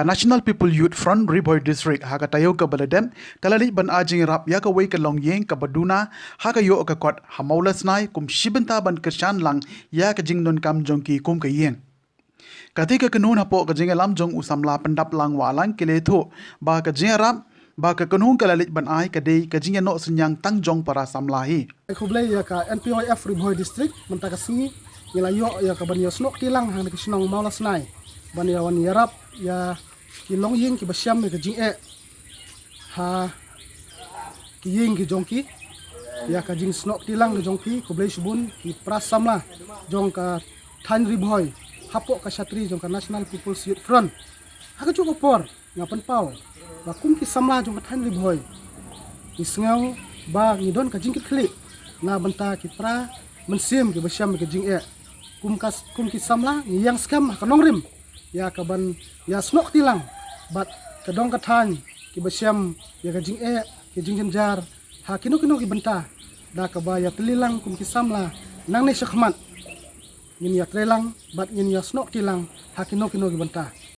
ka National People Youth Front Riboy District ha ka tayo ka baladem kalali ban ajing rap ya ka wei ka long yeng ka baduna ha ka yo ka kot ha maulas nai kum shibenta ban kershan lang ya ka jing non kam jong ki kum ka yeng katika kanun hapo ka jing lam jong usamla pendap lang walang kiletho ba ka jing rap ba ka kanun kalalit ban ai ka dei ka jing no senyang tang jong para samlahi Kublai ya ka NPOF Riboy District mentaka singi nilayo ya ka ban yosnok tilang hang kisnong maulas nai ban ya wan yarap ya ki long ying ki basyam ka jing ha ki ying ki jongki ya ka jing snok tilang ka jongki kublai subun ki prasam la jong ka Than Riboy hapok ka Shatri jong ka National People's Youth Front ha ka cukup por ngapan pau ba kum ki samla jong ka Than Riboy isngau ba ngidon ka jing ki klik na banta ki pra mensim ki basyam ka jing kum ki samla yang skam ka nongrim ya kaban ya snok tilang bat kadong kathan ki basyam ya ka jing ki jing jar ha kino ki benta da ka ba ya telilang kum ki samla nang ne shakmat ngin ya trelang bat ngin ya snok tilang ha kino ki benta